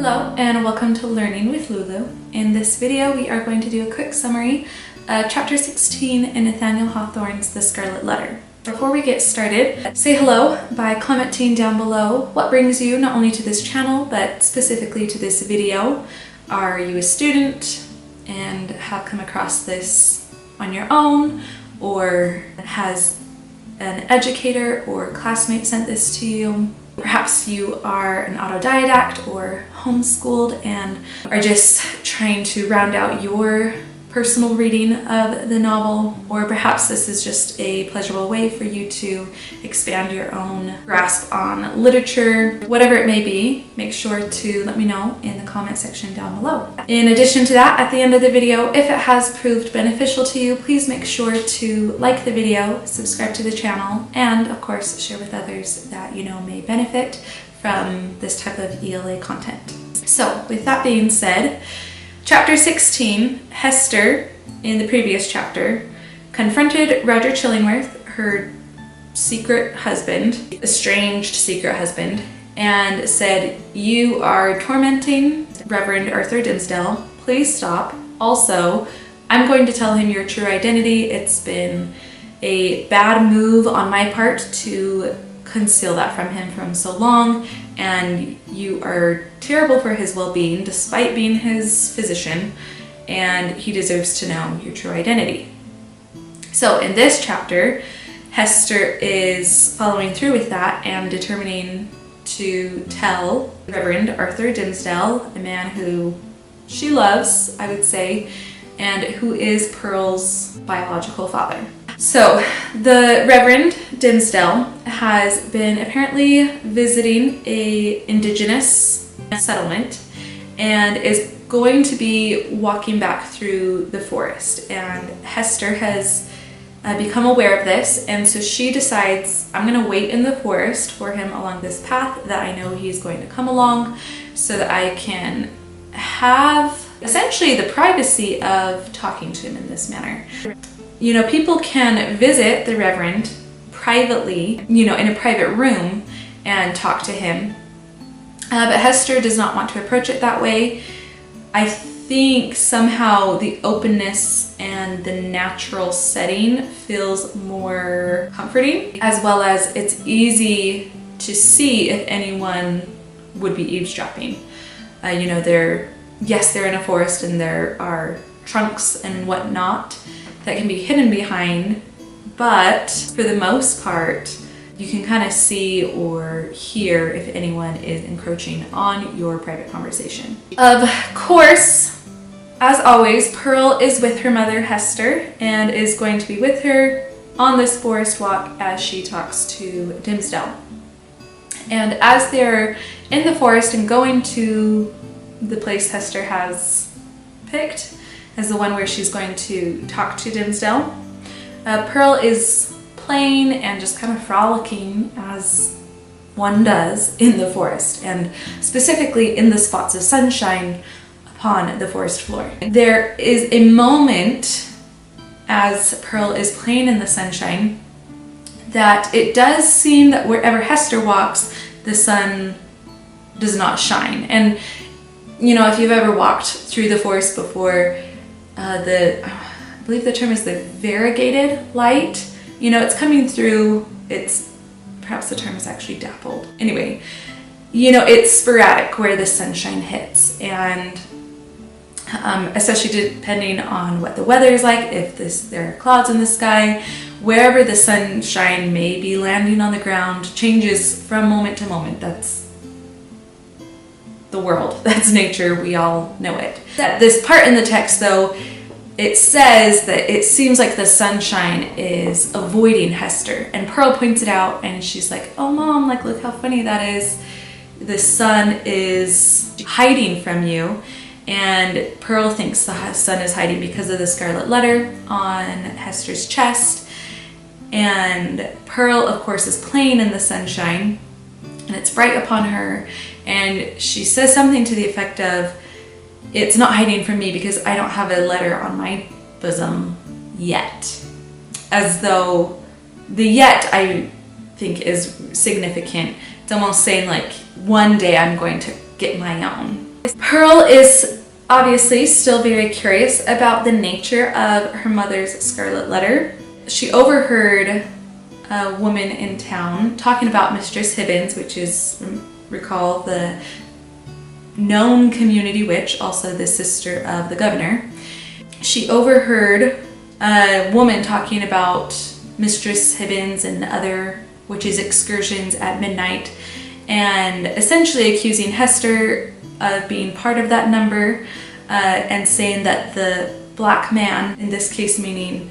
Hello and welcome to Learning with Lulu. In this video we are going to do a quick summary of Chapter 16 in Nathaniel Hawthorne's The Scarlet Letter. Before we get started, say hello by commenting down below what brings you not only to this channel but specifically to this video. Are you a student and have come across this on your own, or has an educator or classmate sent this to you? Perhaps you are an autodidact or homeschooled and are just trying to round out your personal reading of the novel, or perhaps this is just a pleasurable way for you to expand your own grasp on literature. Whatever it may be, make sure to let me know in the comment section down below. In addition to that, at the end of the video, if it has proved beneficial to you, please make sure to like the video, subscribe to the channel, and of course share with others that you know may benefit from this type of ELA content. So with that being said, Chapter 16, Hester, in the previous chapter, confronted Roger Chillingworth, her secret husband, estranged secret husband, and said, "You are tormenting Reverend Arthur Dimmesdale. Please stop. Also, I'm going to tell him your true identity. It's been a bad move on my part to conceal that from him for so long, and you are terrible for his well-being despite being his physician, and he deserves to know your true identity." So in this chapter, Hester is following through with that and determining to tell Reverend Arthur Dimmesdale, a man who she loves, I would say, and who is Pearl's biological father. So the Reverend Dimmesdale has been apparently visiting a indigenous settlement and is going to be walking back through the forest, and Hester has become aware of this, and so she decides, I'm going to wait in the forest for him along this path that I know he's going to come along, so that I can have essentially the privacy of talking to him in this manner. You know, people can visit the Reverend privately, you know, in a private room and talk to him, but Hester does not want to approach it that way. I think somehow the openness and the natural setting feels more comforting, as well as it's easy to see if anyone would be eavesdropping. You know, they're in a forest and there are trunks and whatnot that can be hidden behind, but for the most part, you can kind of see or hear if anyone is encroaching on your private conversation. Of course, as always, Pearl is with her mother Hester and is going to be with her on this forest walk as she talks to Dimmesdale. And as they're in the forest and going to the place Hester has picked as the one where she's going to talk to Dimmesdale, Pearl is playing and just kind of frolicking as one does in the forest, and specifically in the spots of sunshine upon the forest floor. There is a moment as Pearl is playing in the sunshine that it does seem that wherever Hester walks, the sun does not shine. And you know, if you've ever walked through the forest before, I believe the term is the variegated light. You know, it's coming through, perhaps the term is actually dappled. Anyway, you know, it's sporadic where the sunshine hits, and especially depending on what the weather is like, if there are clouds in the sky, wherever the sunshine may be landing on the ground changes from moment to moment. That's the world, that's nature, we all know it. This part in the text though, it says that it seems like the sunshine is avoiding Hester, and Pearl points it out and she's like, "Oh mom, like look how funny that is. The sun is hiding from you." And Pearl thinks the sun is hiding because of the scarlet letter on Hester's chest, and Pearl of course is playing in the sunshine and it's bright upon her, and she says something to the effect of, "It's not hiding from me because I don't have a letter on my bosom yet." As though the "yet" I think is significant. It's almost saying like, one day I'm going to get my own. Pearl is obviously still very curious about the nature of her mother's scarlet letter. She overheard a woman in town talking about Mistress Hibbins, which is, recall, the known community witch, also the sister of the governor. She overheard a woman talking about Mistress Hibbins and other witches' excursions at midnight, and essentially accusing Hester of being part of that number, and saying that the black man, in this case meaning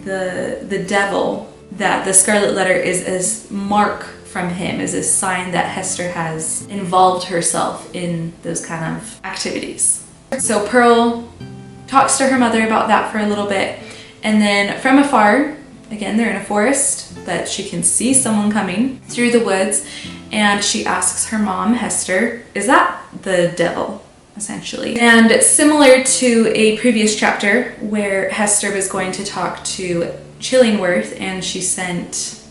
the devil, that the scarlet letter is a mark from him, is a sign that Hester has involved herself in those kind of activities. So Pearl talks to her mother about that for a little bit, and then from afar, again they're in a forest, but she can see someone coming through the woods, and she asks her mom, Hester, is that the devil? Essentially. And similar to a previous chapter where Hester was going to talk to Chillingworth and she sent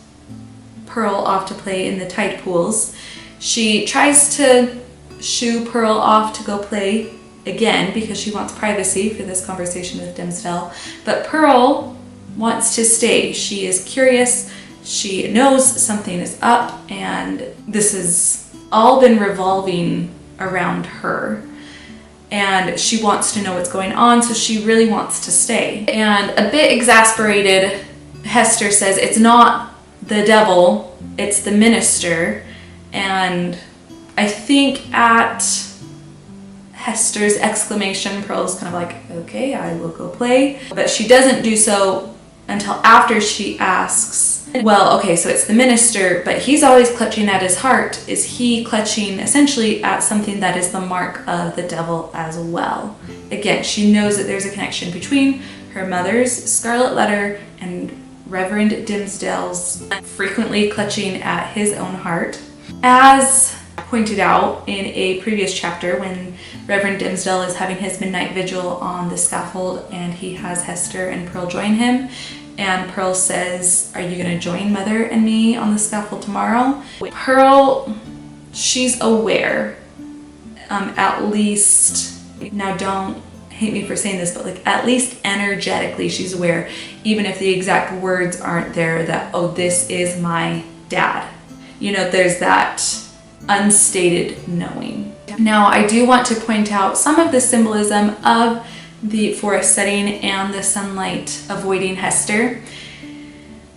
Pearl off to play in the tide pools, she tries to shoo Pearl off to go play again because she wants privacy for this conversation with Dimmesdale, but Pearl wants to stay. She is curious, she knows something is up, and this has all been revolving around her. And she wants to know what's going on, so she really wants to stay. And a bit exasperated, Hester says it's not the devil, it's the minister. And I think at Hester's exclamation, Pearl's kind of like, okay, I will go play. But she doesn't do so until after she asks, well, okay, so it's the minister, but he's always clutching at his heart. Is he clutching essentially at something that is the mark of the devil as well? Again, she knows that there's a connection between her mother's scarlet letter and Reverend Dimmesdale's frequently clutching at his own heart. As pointed out in a previous chapter, when Reverend Dimmesdale is having his midnight vigil on the scaffold and he has Hester and Pearl join him, and Pearl says, are you going to join Mother and me on the scaffold tomorrow? Pearl, she's aware, at least, now don't hate me for saying this, but like at least energetically she's aware, even if the exact words aren't there, that, oh, this is my dad. You know, there's that unstated knowing. Now, I do want to point out some of the symbolism of the forest setting and the sunlight avoiding Hester.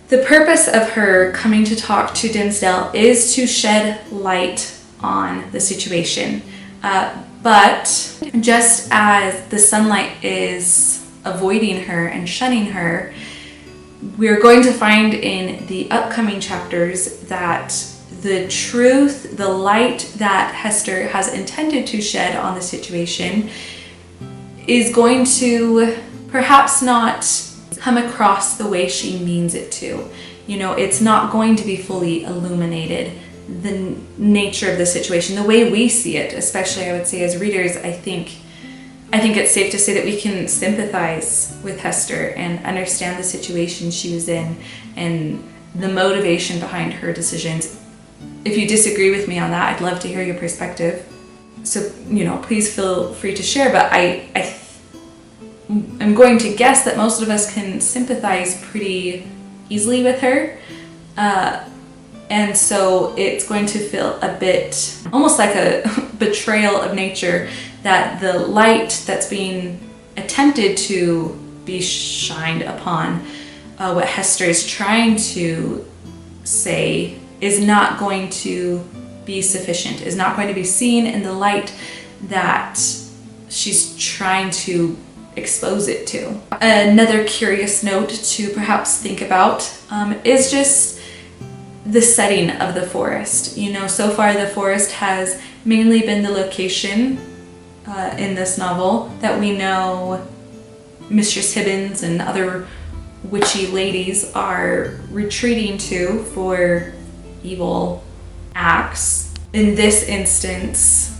The purpose of her coming to talk to Dimmesdale is to shed light on the situation. But just as the sunlight is avoiding her and shunning her, we're going to find in the upcoming chapters that the truth, the light that Hester has intended to shed on the situation is going to perhaps not come across the way she means it to. You know, it's not going to be fully illuminated, the nature of the situation, the way we see it, especially I would say as readers. I think it's safe to say that we can sympathize with Hester and understand the situation she was in and the motivation behind her decisions. If you disagree with me on that, I'd love to hear your perspective. So, you know, please feel free to share, but I'm going to guess that most of us can sympathize pretty easily with her. And so it's going to feel a bit almost like a betrayal of nature that the light that's being attempted to be shined upon, what Hester is trying to say, is not going to be sufficient, is not going to be seen in the light that she's trying to expose it to. Another curious note to perhaps think about is just the setting of the forest. You know, so far the forest has mainly been the location in this novel that we know Mistress Hibbins and other witchy ladies are retreating to for evil acts. In this instance,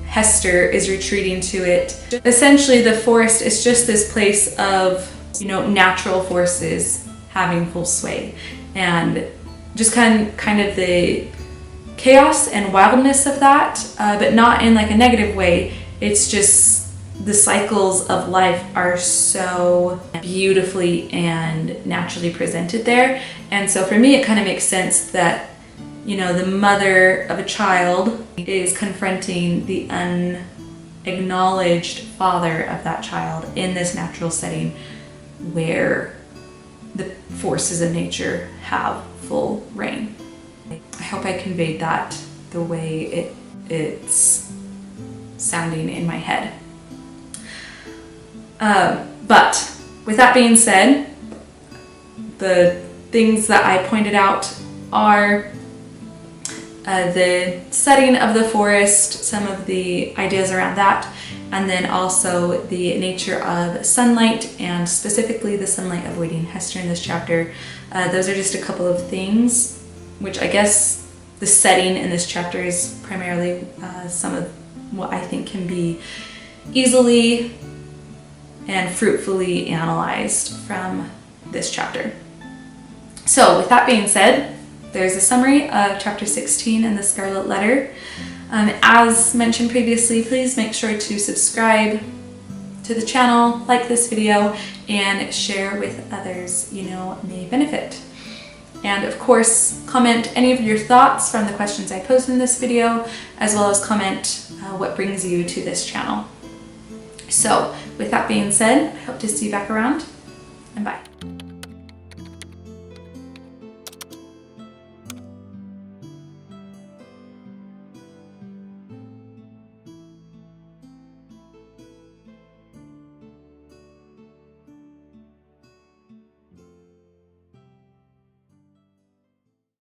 Hester is retreating to it. Essentially, the forest is just this place of, you know, natural forces having full sway, and just kind of the chaos and wildness of that, but not in like a negative way. It's just the cycles of life are so beautifully and naturally presented there. And so for me, it kind of makes sense that, you know, the mother of a child is confronting the unacknowledged father of that child in this natural setting where the forces of nature have full reign. I hope I conveyed that the way it's sounding in my head. But with that being said, the things that I pointed out are the setting of the forest, some of the ideas around that, and then also the nature of sunlight, and specifically the sunlight avoiding Hester in this chapter. Those are just a couple of things, which I guess the setting in this chapter is primarily some of what I think can be easily and fruitfully analyzed from this chapter. So with that being said, there's a summary of chapter 16 in the Scarlet Letter. As mentioned previously, please make sure to subscribe to the channel, like this video, and share with others you know may benefit. And of course, comment any of your thoughts from the questions I posed in this video, as well as comment what brings you to this channel. So with that being said, I hope to see you back around, and bye.